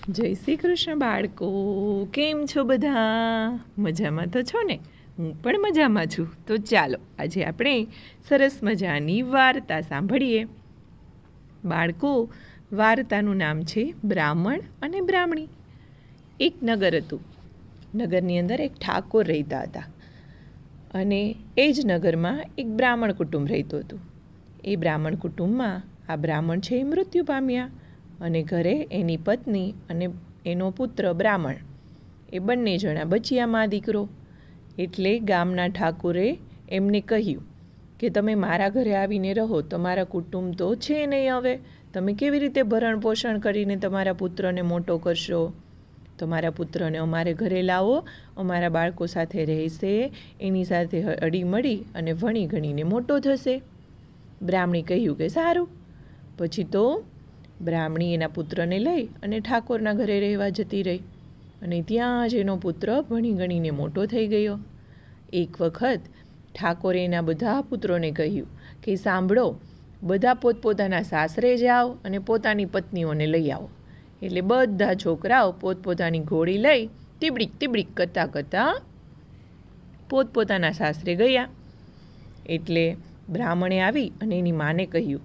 જય શ્રી કૃષ્ણ બાળકો, કેમ છો બધા? મજામાં તો છો ને? હું પણ મજામાં છું. તો ચાલો આજે આપણે સરસ મજાની વાર્તા સાંભળીએ. બાળકો, વાર્તાનું નામ છે બ્રાહ્મણ અને બ્રાહ્મણી. એક નગર હતું. નગરની અંદર એક ઠાકોર રહેતા હતા અને એ જ નગરમાં એક બ્રાહ્મણ કુટુંબ રહેતું હતું. એ બ્રાહ્મણ કુટુંબમાં આ બ્રાહ્મણ છે એ મૃત્યુ પામ્યા અને ઘરે એની પત્ની અને એનો પુત્ર બ્રાહ્મણ એ બંને જણા બચ્યા મા દીકરો. એટલે ગામના ઠાકોરે એમને કહ્યું કે તમે મારા ઘરે આવીને રહો, તમારા કુટુંબ તો છે નહીં, હવે તમે કેવી રીતે ભરણ પોષણ કરીને તમારા પુત્રને મોટો કરશો? તમારા પુત્રને અમારે ઘરે લાવો, અમારા બાળકો સાથે રહેશે, એની સાથે હળીમળી અને ભણી ગણીને મોટો થશે. બ્રાહ્મણી કહ્યું કે સારું. પછી તો બ્રાહ્મણી એના પુત્રને લઈ અને ઠાકોરના ઘરે રહેવા જતી રહી અને ત્યાં જ એનો પુત્ર ભણી ગણીને મોટો થઈ ગયો. એક વખત ઠાકોરે એના બધા પુત્રોને કહ્યું કે સાંભળો, બધા પોતપોતાના સાસરે જાઓ અને પોતાની પત્નીઓને લઈ આવો. એટલે બધા છોકરાઓ પોતપોતાની ઘોડી લઈ તીબડીક તીબડીક કરતાં કરતાં પોતપોતાના સાસરે ગયા. એટલે બ્રાહ્મણે આવી અને એની માને કહ્યું,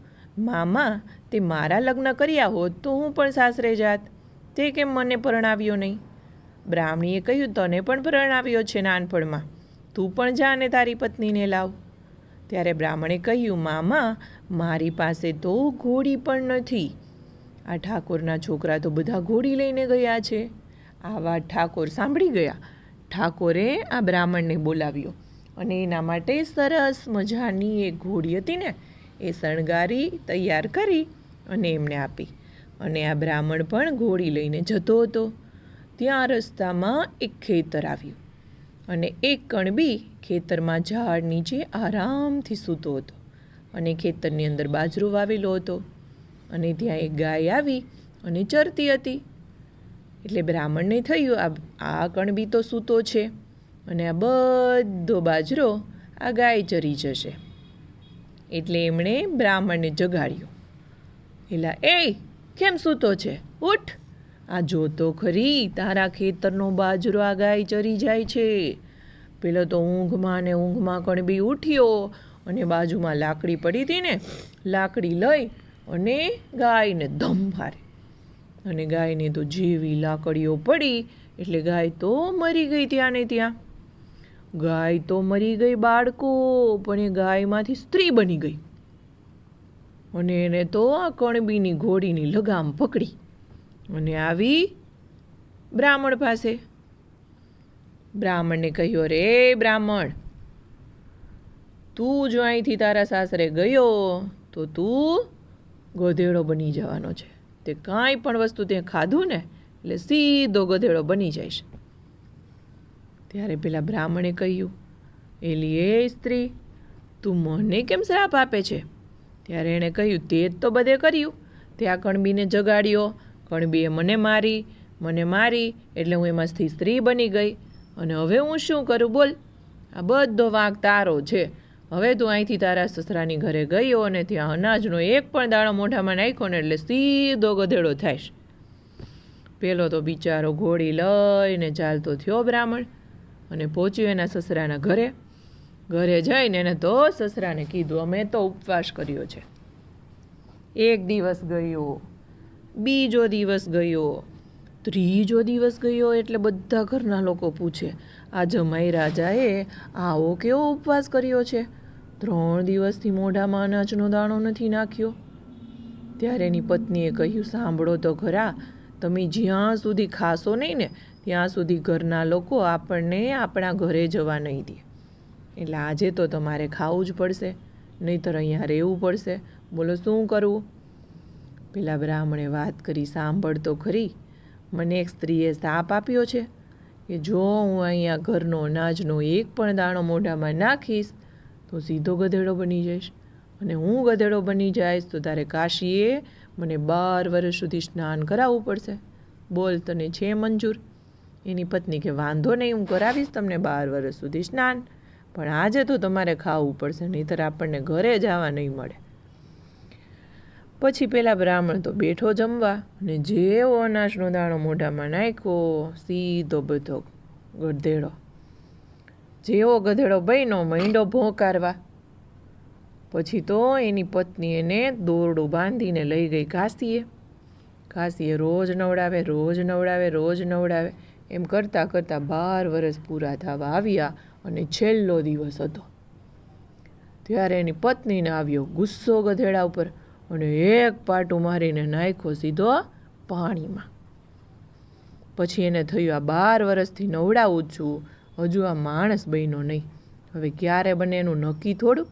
મામા, તે મારા લગ્ન કર્યા હોત તો હું પણ સાસરે જાત, તે કેમ મને પરણાવ્યો નહીં? બ્રાહ્મણીએ કહ્યું, તને પણ પરણાવ્યો છે નાનપણમાં, તું પણ જા ને તારી પત્નીને લાવ. ત્યારે બ્રાહ્મણે કહ્યું, મામા, મારી પાસે તો ઘોડી પણ નથી. આ ઠાકોરના છોકરા તો બધા ઘોડી લઈને ગયા છે. આ વાત ઠાકોર સાંભળી ગયા. ઠાકોરે આ બ્રાહ્મણને બોલાવ્યો અને એના માટે સરસ મજાની એક ઘોડી હતી ને એ શણગારી તૈયાર કરી અને એમને આપી. અને આ બ્રાહ્મણ પણ ઘોડી લઈને જતો હતો. ત્યાં રસ્તામાં એક ખેતર આવ્યું અને એક કણબી ખેતરમાં ઝાડ નીચે આરામથી સૂતો હતો અને ખેતરની અંદર બાજરો વાવેલો હતો અને ત્યાં એક ગાય આવી અને ચરતી હતી. એટલે બ્રાહ્મણને થયું, આ કણબી તો સૂતો છે અને આ બધો બાજરો આ ગાય ચરી જશે. એટલે એમણે બ્રાહ્મણને જગાડ્યો. એલા, એ કેમ સૂતો છે? ઉઠ, આ જોતો ખરી, તારા ખેતરનો બાજરો આ ગાય ચરી જાય છે. પેલો તો ઊંઘમાં ને ઊંઘમાં કણબી ઉઠ્યો અને બાજુમાં લાકડી પડી હતી ને, લાકડી લઈ અને ગાયને ધમ મારી અને ગાયને તો જેવી લાકડીઓ પડી એટલે ગાય તો મરી ગઈ ત્યાં ને ત્યાં. ગાય તો મરી ગઈ બાળકો, પણ એ ગાયમાંથી સ્ત્રી બની ગઈ અને એને તો આ કણબીની ઘોડીની લગામ પકડી અને આવી બ્રાહ્મણ પાસે. બ્રાહ્મણને કહ્યું, અરે બ્રાહ્મણ, તું જો અહીંથી તારા સાસરે ગયો તો તું ગધેડો બની જવાનો છે. તે કાંઈ પણ વસ્તુ તે ખાધું ને એટલે સીધો ગધેડો બની જઈશ. ત્યારે પેલા બ્રાહ્મણે કહ્યું, એલી એ સ્ત્રી, તું મને કેમ શ્રાપ આપે છે? ત્યારે એણે કહ્યું, તે જ તો બધે કર્યું. તે આ કણબીને જગાડ્યો, કણબીએ મને મારી એટલે હું એમાંથી સ્ત્રી બની ગઈ અને હવે હું શું કરું બોલ? આ બધો વાંક તારો છે. હવે તું અહીંથી તારા સસરાની ઘરે ગયો અને ત્યાં અનાજનો એક પણ દાણો મોઢામાં નાખ્યો ને એટલે સીધો ગધેડો થાયશ. પેલો તો બિચારો ઘોડી લઈને ચાલતો થયો બ્રાહ્મણ અને પહોંચ્યો એના સસરાના ઘરે. ઘરે જઈને એને તો સસરાને કીધું, અમે તો ઉપવાસ કર્યો છે. એક દિવસ ગયો, બીજો દિવસ ગયો, ત્રીજો દિવસ ગયો એટલે બધા ઘરના લોકો પૂછે, આ જમાઈ રાજાએ આવો કેવો ઉપવાસ કર્યો છે? 3 દિવસથી મોઢામાં અનાજનો દાણો નથી નાખ્યો. ત્યારે એની પત્નીએ કહ્યું, સાંભળો તો ખરા, તમે જ્યાં સુધી ખાશો નહીં ને ત્યાં સુધી ઘરના લોકો આપણને આપણા ઘરે જવા નહીં દે. એટલે આજે તો તમારે ખાવું જ પડશે, નહીંતર અહીંયા રહેવું પડશે. બોલો શું કરવું? પેલા બ્રાહ્મણે વાત કરી, સાંભળતો ખરી, મને એક સ્ત્રીએ શાપ આપ્યો છે કે જો હું અહીંયા ઘરનો અનાજનો એક પણ દાણો મોઢામાં નાખીશ તો સીધો ગધેડો બની જઈશ અને હું ગધેડો બની જઈશ તો તારે કાશીએ મને 12 વર્ષ સુધી સ્નાન કરાવવું પડશે. બોલ, તને છે મંજૂર? એની પત્ની કે વાંધો નહીં, હું કરાવીશ તમને 12 વર્ષ સુધી સ્નાન, પણ આજે તો તમારે ખાવું પડશે, નહીંતર આપણને ઘરે જવા નહીં મળે. પછી પેલા બ્રાહ્મણ તો બેઠો જમવા, અને જેવો અનાજનો દાણો મોઢામાં નાખ્યો, સીધો બધો ગધેડો, જેવો ગધેડો બન્યો માંડ્યો ભોંકારવા. પછી તો એની પત્ની એને દોરડું બાંધીને લઈ ગઈ ઘાસીએ રોજ નવડાવે, રોજ નવડાવે. એમ કરતાં કરતાં 12 વર્ષ પૂરા થવા આવ્યા, અને છેલ્લો દિવસ હતો. ત્યારે એની પત્નીને આવ્યો ગુસ્સો ગધેડા ઉપર, અને એક પાટું મારીને નાખ્યો સીધો પાણીમાં. પછી એને થયું, આ 12 વર્ષથી નવડાવું છું, હજુ આ માણસ બન્યો નહીં, હવે ક્યારે બને એનું નક્કી થોડું,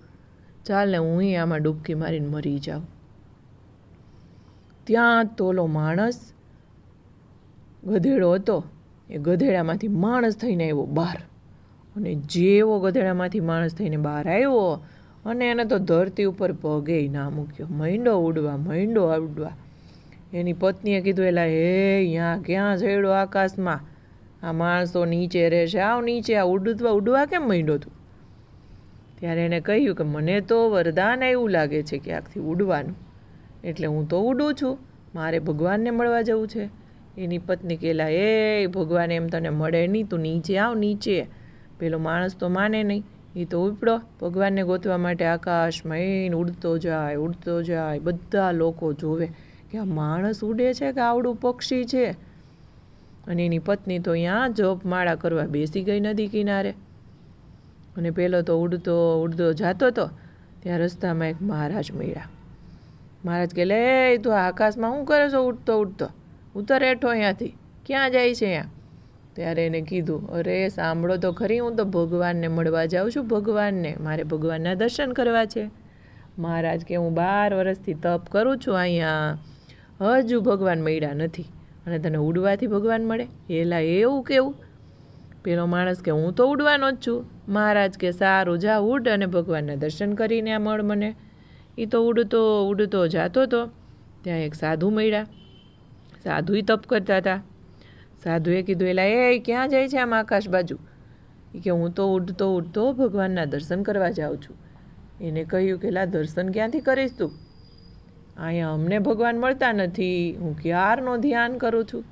ચાલ ને હું આમાં ડૂબકી મારીને મરી જાઉં. ત્યાં તોલો માણસ ગધેડો હતો, એ ગધેડામાંથી માણસ થઈને આવ્યો બહાર, અને જેવો ગધેડામાંથી માણસ થઈને બહાર આવ્યો, અને એને તો ધરતી ઉપર પગે ના મૂક્યો, માંડ્યો ઉડવા. એની પત્નીએ કીધું, એલા હે અહીંયા ક્યાં ચડ્યો આકાશમાં, આ માણસો નીચે રહેશે, આવ નીચે, આ ઉડવા કેમ માંડ્યો તું? ત્યારે એને કહ્યું કે મને તો વરદાન એવું લાગે છે કે આખથી ઉડવાનું, એટલે હું તો ઉડું છું, મારે ભગવાનને મળવા જવું છે. એની પત્ની કહેલા, એ ભગવાન એમ તને મળે નહીં, તું નીચે આવ નીચે. પેલો માણસ તો માને નહીં, એ તો ઉપડો ભગવાનને ગોતવા માટે આકાશમાં ઉડતો જાય. બધા લોકો જોવે કે આ માણસ ઉડે છે કે આવડું પક્ષી છે. અને એની પત્ની તો અહીંયા જપમાળા કરવા બેસી ગઈ નદી કિનારે. અને પેલો તો ઉડતો જાતો હતો, ત્યાં રસ્તામાં એક મહારાજ મળ્યા. મહારાજ કહે, લે તું આકાશમાં શું કરે છો ઉડતો? ઉતર હેઠો અહીંયાથી, ક્યાં જાય છે અહીંયા? ત્યારે એને કીધું, અરે સાંભળો તો ખરી, હું તો ભગવાનને મળવા જાઉં છું, મારે ભગવાનના દર્શન કરવા છે. મહારાજ કે, હું 12 વર્ષથી તપ કરું છું અહીંયા, હજુ ભગવાન મળ્યા નથી, અને તને ઉડવાથી ભગવાન મળે? એલા એવું કેવું? પેલો માણસ કે, હું તો ઉડવાનો જ છું. મહારાજ કે, સારું જા ઉડ, અને ભગવાનના દર્શન કરીને આ મળ મને. એ તો ઉડતો જાતો હતો, ત્યાં એક સાધુ મળ્યા. સાધુએ તપ કરતા હતા. સાધુએ કીધું, એલા એ ક્યાં જાય છે આમ આકાશ બાજુ? એ કે, હું તો ઉડતો ભગવાનના દર્શન કરવા જાઉં છું. એને કહ્યું કે, લા દર્શન ક્યાંથી કરીશ તું? અહીંયા અમને ભગવાન મળતા નથી, હું ક્યારનો ધ્યાન કરું છું,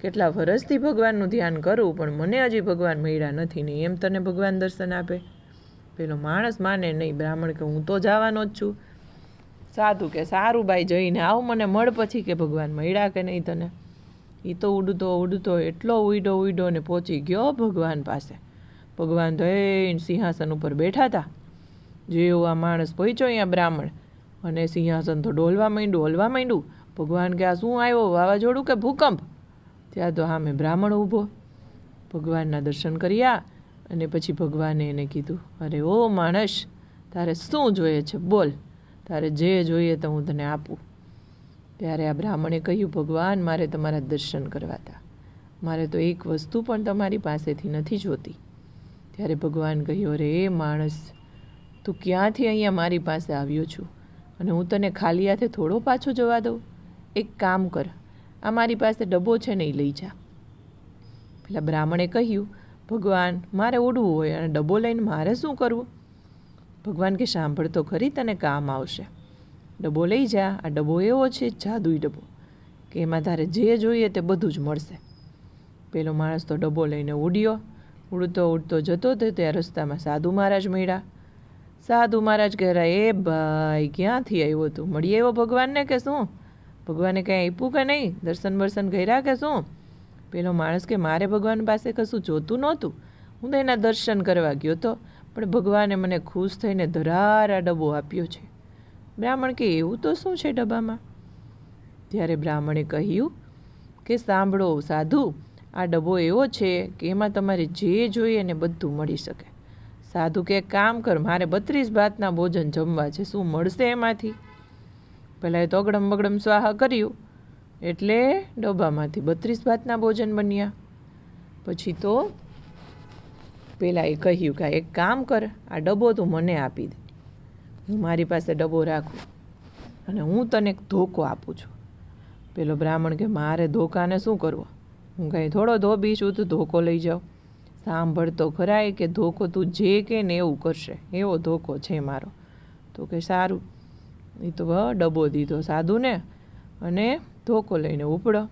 કેટલા વર્ષથી ભગવાનનું ધ્યાન કરું, પણ મને હજી ભગવાન મળ્યા નથી ને એમ તને ભગવાન દર્શન આપે? પેલો માણસ માને નહીં. બ્રાહ્મણ કે, હું તો જવાનો જ છું. સાધુ કે, સારું ભાઈ, જઈને આવ, મને મળ પછી કે ભગવાન મળ્યા કે નહીં તને. એ તો ઉડતો એટલો ઉડ્યો ને પહોંચી ગયો ભગવાન પાસે. ભગવાન તો સિંહાસન ઉપર બેઠા હતા. જેવો આ માણસ પહોંચ્યો અહીંયા બ્રાહ્મણ, અને સિંહાસન તો હલવા માંડ્યું. ભગવાન કે, આ શું આવ્યો, વાવાઝોડું કે ભૂકંપ? ત્યાં તો સામે બ્રાહ્મણ ઊભો. ભગવાનના દર્શન કર્યા, અને પછી ભગવાને એને કીધું, અરે ઓ માણસ, તારે શું જોઈએ છે બોલ, તારે જે જોઈએ તો હું તને આપું. ત્યારે આ બ્રાહ્મણે કહ્યું, ભગવાન મારે તમારા દર્શન કરવા હતા, મારે તો એક વસ્તુ પણ તમારી પાસેથી નથી જોતી. ત્યારે ભગવાન કહ્યું, અરે એ માણસ, તું ક્યાંથી અહીંયા મારી પાસે આવ્યો છું, અને હું તને ખાલી હાથે થોડો પાછો જવા દઉં? એક કામ કર, આ મારી પાસે ડબ્બો છે ને એ લઈ જા. પેલા બ્રાહ્મણે કહ્યું, ભગવાન મારે ઉડવું હોય, અને ડબ્બો લઈને મારે શું કરવું? ભગવાન કે, સાંભળ તો ખરી, તને કામ આવશે. ડબ્બો લઈ જા. આ ડબ્બો એવો છે જાદુઈ ડબ્બો, કે એમાં તારે જે જોઈએ તે બધું જ મળશે. પેલો માણસ તો ડબ્બો લઈને ઉડતો જતો હતો, ત્યાં રસ્તામાં સાધુ મહારાજ મળ્યા. સાધુ મહારાજ કહેરા, એ ભાઈ ક્યાંથી આવ્યો તું? મળી આવ્યો ભગવાનને કે શું? ભગવાને કંઈ આપ્યું કે નહીં? દર્શન કર્યા કે શું? પેલો માણસ કે, મારે ભગવાન પાસે કશું જોતું નહોતું, હું તો એના દર્શન કરવા ગયો હતો, પણ ભગવાને મને ખુશ થઈને ધરાર આ ડબ્બો આપ્યો છે. બ્રાહ્મણ કે, એવું તો શું છે ડબ્બામાં? ત્યારે બ્રાહ્મણે કહ્યું કે, સાંભળો સાધુ, આ ડબ્બો એવો છે કે એમાં તમારે જે જોઈએ ને બધું મળી શકે. સાધુ કે, એક કામ કર, મારે 32 ભાતના ભોજન જમવા છે, શું મળશે એમાંથી? પહેલાં એ તો અગડમ બગડમ સ્વાહા કર્યું, એટલે ડબ્બામાંથી 32 ભાતના ભોજન બન્યા. પછી તો પેલા એ કહ્યું કે, એક કામ કર, આ ડબ્બો તું મને આપી દે, હું મારી પાસે ડબ્બો રાખું, અને હું તને એક ધોકો આપું છું. પેલો બ્રાહ્મણ કે, મારે ધોકાને શું કરવો? હું કાંઈ થોડો ધોબી છું તું ધોકો લઈ જાઉં? સાંભળ તો ખરાય કે ધોકો તું જે કે ને એવું કરશે, એવો ધોકો છે મારો. તો કે, સારું. એ તો ડબ્બો દીધો સાધુને અને ધોકો લઈને ઉપડો.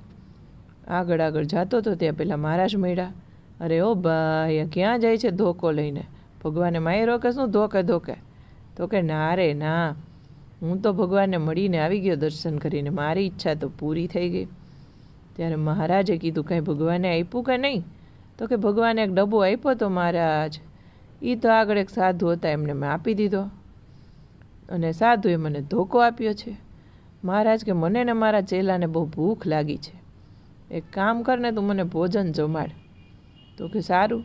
આગળ આગળ જતો તો ત્યાં પેલા મહારાજ મળ્યા. અરે ઓ ભાઈ, ક્યાં જાય છે ધોકો લઈને? ભગવાને માર્યો કે શું ધોકે ધોકે? તો કે ના રે ના, હું તો ભગવાનને મળીને આવી ગયો દર્શન કરીને, મારી ઈચ્છા તો પૂરી થઈ ગઈ. ત્યારે મહારાજે કીધું કંઈ ભગવાને આપ્યું કે નહીં? તો કે ભગવાને એક ડબ્બો આપ્યો તો મહારાજ, એ તો આગળ એક સાધુ હતા એમને મેં આપી દીધો, અને સાધુએ મને ધોકો આપ્યો છે. મહારાજ કે મને ને મારા ચેલાને બહુ ભૂખ લાગી છે, એક કામ કરને તું મને ભોજન જમાડ. તો કે સારું.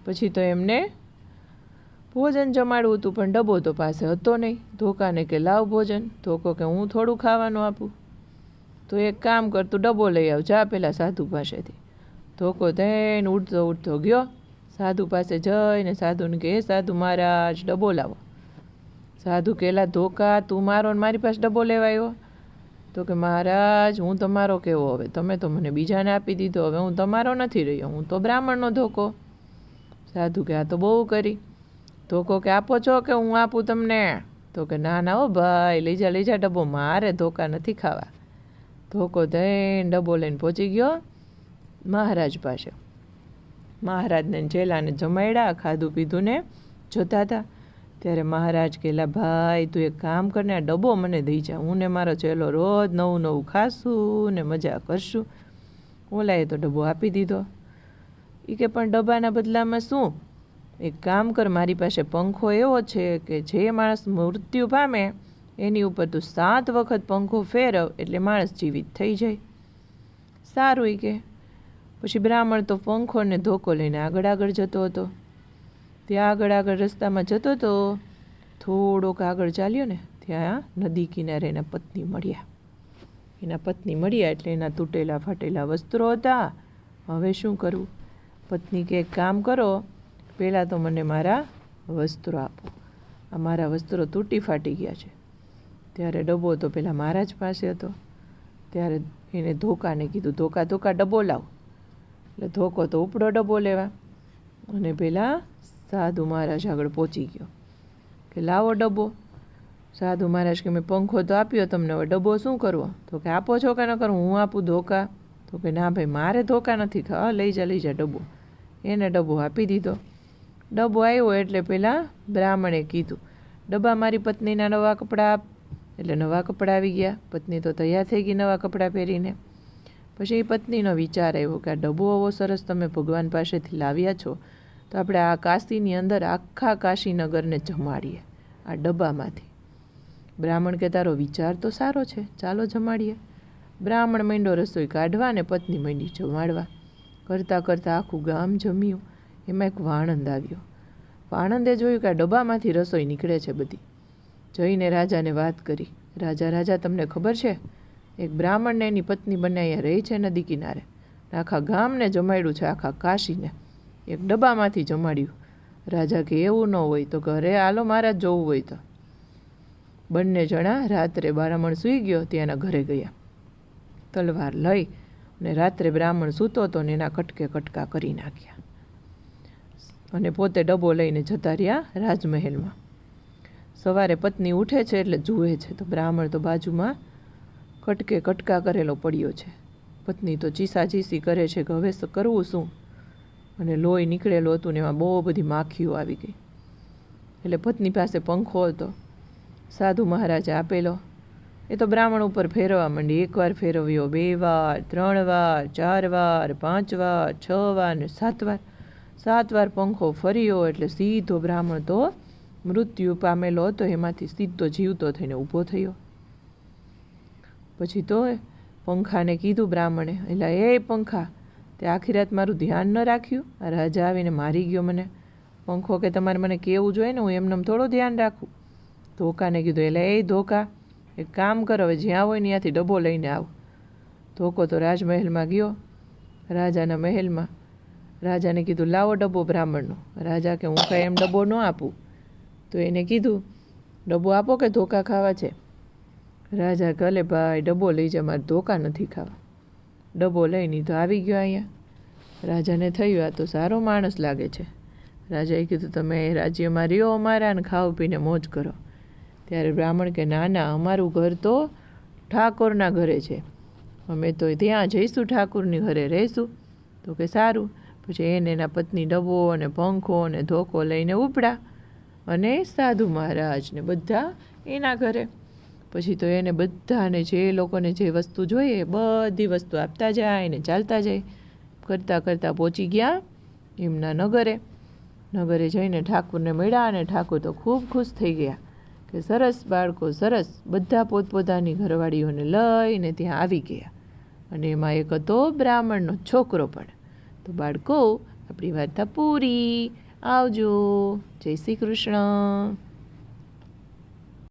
પછી તો એમને ભોજન જમાડવું હતું, પણ ડબ્બો તો પાસે હતો નહીં. ધોકાને કે લાવ ભોજન. ધોકો કે હું થોડું ખાવાનું આપું? તો એક કામ કર, તું ડબ્બો લઈ આવ, જા પેલા સાધુ પાસેથી. ધોકો થઈને ઉઠતો ઉઠતો ગયો સાધુ પાસે જઈને સાધુને કે હે સાધુ મહારાજ, ડબ્બો લાવો. સાધુ કેલા ધોકા, તું મારો ને મારી પાસે ડબ્બો લેવા આવ્યો? તો કે મહારાજ, હું તમારો કેવો હવે? તમે તો મને બીજાને આપી દીધો, હવે હું તમારો નથી રહ્યો, હું તો બ્રાહ્મણનો ધોકો. સાધુ કે આ તો બહુ કરી. ધોકો કે આપો છો કે હું આપું તમને? તો કે ના ના હો ભાઈ, લઈ જા ડબ્બો, મારે ધોકા નથી ખાવા. ધોકો થઈને ડબ્બો લઈને પહોંચી ગયો મહારાજ પાસે. મહારાજને ચેલાને જમાડ્યા, ખાધું પીધું ને જતા હતા. ત્યારે મહારાજ કહેલા ભાઈ, તું એક કામ કરને, આ ડબ્બો મને દઈ જા, હું ને મારો ચેલો રોજ નવું નવું ખાશું ને મજા કરશું. ઓલાએ તો ડબ્બો આપી દીધો. એ કે પણ ડબ્બાના બદલામાં શું? એક કામ કર, મારી પાસે પંખો એવો છે કે જે માણસ મૃત્યુ પામે એની ઉપર તું 7 વખત પંખો ફેરવ એટલે માણસ જીવિત થઈ જાય. સારું. એ કે પછી બ્રાહ્મણ તો પંખો ને ધોકો લઈને આગળ આગળ જતો હતો. ત્યાં આગળ રસ્તામાં જતો હતો, થોડોક આગળ ચાલ્યો ને ત્યાં નદી કિનારે એના પત્ની મળ્યા. એટલે એના તૂટેલા ફાટેલા વસ્ત્રો હતા. હવે શું કરવું? પત્ની કે એક કામ કરો, પહેલાં તો મને મારા વસ્ત્રો આપો, આ મારા વસ્ત્રો તૂટી ફાટી ગયા છે. ત્યારે ડબ્બો તો પેલા મહારાજ પાસે હતો. ત્યારે એને ધોકાને કીધું ધોકા ડબ્બો લાવ. એટલે ધોકો તો ઉપડો ડબ્બો લેવા, અને પેલા સાધુ મહારાજ આગળ પહોંચી ગયો કે લાવો ડબ્બો. સાધુ મહારાજ કે મેં પંખો તો આપ્યો તમને, હવે ડબ્બો શું કરવો? તો કે આપો છો કે ન કરું? હું આપું ધોકા? તો કે ના ભાઈ, મારે ધોકા નથી ખાવા, લઈ જા ડબ્બો. એને ડબ્બો આપી દીધો. ડબ્બો આવ્યો એટલે પેલા બ્રાહ્મણે કીધું ડબ્બા મારી પત્નીના નવા કપડાં આપ. એટલે નવા કપડાં આવી ગયા. પત્ની તો તૈયાર થઈ ગઈ નવા કપડાં પહેરીને. પછી એ પત્નીનો વિચાર આવ્યો કે આ ડબ્બો આવો સરસ તમે ભગવાન પાસેથી લાવ્યા છો, તો આપણે આ કાશીની અંદર આખા કાશીનગરને જમાડીએ આ ડબ્બામાંથી. બ્રાહ્મણ કે તારો વિચાર તો સારો છે, ચાલો જમાડીએ. બ્રાહ્મણ માંડ્યો રસોઈ કાઢવા ને પત્ની માંડી જમાડવા. કરતાં કરતાં આખું ગામ જમ્યું. એમાં એક વાણંદ આવ્યો. વાણંદે જોયું કે આ ડબ્બામાંથી રસોઈ નીકળે છે બધી. જઈને રાજાને વાત કરી. રાજા તમને ખબર છે, એક બ્રાહ્મણને એની પત્ની બંને અહીંયા રહી છે નદી કિનારે, આખા ગામને જમાડ્યું છે, આખા કાશીને એક ડબ્બામાંથી જમાડ્યું. રાજા કે એવું ન હોય તો ઘરે હાલો મહારાજ, જોવું હોય તો. બંને જણા રાત્રે બ્રાહ્મણ સૂઈ ગયો ત્યાંના ઘરે ગયા. તલવાર લઈ અને રાત્રે બ્રાહ્મણ સૂતો હતો ને એના કટકે કટકા કરી નાખ્યા, અને પોતે ડબ્બો લઈને જતા રહ્યા રાજમહેલમાં. સવારે પત્ની ઉઠે છે એટલે જુએ છે તો બ્રાહ્મણ તો બાજુમાં કટકે કટકા કરેલો પડ્યો છે. પત્ની તો ચીસી કરે છે કે હવે કરવું શું? અને લોહી નીકળેલું હતું ને એમાં બહુ બધી માખીઓ આવી ગઈ. એટલે પત્ની પાસે પંખો હતો, સાધુ મહારાજે આપેલો. એ તો બ્રાહ્મણ ઉપર ફેરવવા માંડી. 1 વાર ફેરવ્યો, 2 વાર, 3 વાર, 4 વાર, 5 વાર, 6 વાર ને 7 વાર. 7 વાર પંખો ફર્યો એટલે સીધો બ્રાહ્મણ તો મૃત્યુ પામેલો હતો એમાંથી સીધો જીવતો થઈને ઊભો થયો. પછી તો પંખાને કીધું બ્રાહ્મણે, એટલે એ પંખા, તે આખી રાત મારું ધ્યાન ન રાખ્યું? આ રાજા આવીને મારી ગયો મને. પંખો કે તમારે મને કહેવું જોઈએ ને, હું એમને થોડું ધ્યાન રાખું. ધોકાને કીધું, એટલે એ ધોકા, એક કામ કરો, હવે જ્યાં હોય ને ત્યાંથી ડબ્બો લઈને આવ. ધોકો તો રાજમહેલમાં ગયો, રાજાના મહેલમાં. રાજાને કીધું લાવો ડબ્બો બ્રાહ્મણનો. રાજા કે હું કાંઈ એમ ડબ્બો ન આપું. તો એને કીધું ડબ્બો આપો કે ધોકા ખાવા છે? રાજા કે અલે ભાઈ, ડબ્બો લઈ જા, મારે ધોકા નથી ખાવા. ડબ્બો લઈને તો આવી ગયો અહીંયા. રાજાને થયું આ તો સારો માણસ લાગે છે. રાજાએ કીધું તમે રાજ્યમાં રહ્યો અમારા ને ખાઓ પીને મોજ કરો. ત્યારે બ્રાહ્મણ કે ના ના, અમારું ઘર તો ઠાકોરના ઘરે છે, અમે તો ત્યાં જઈશું, ઠાકોરની ઘરે રહીશું. તો કે સારું. પછી એને એના પત્ની ડબો અને પંખો અને ધોકો લઈને ઉપડ્યા અને સાધુ મહારાજને બધા એના ઘરે. પછી તો એને બધાને જે લોકોને જે વસ્તુ જોઈએ બધી વસ્તુ આપતા જાય ને ચાલતા જાય. કરતાં કરતાં પહોંચી ગયા એમના નગરે. નગરે જઈને ઠાકુરને મળ્યા અને ઠાકુર તો ખૂબ ખુશ થઈ ગયા કે સરસ બાળકો, સરસ. બધા પોતપોતાની ઘરવાળીઓને લઈને ત્યાં આવી ગયા અને એમાં એક હતો બ્રાહ્મણનો છોકરો પણ. તો બાળકો, આપણી વાર્તા પૂરી. આવજો. જય શ્રી કૃષ્ણ.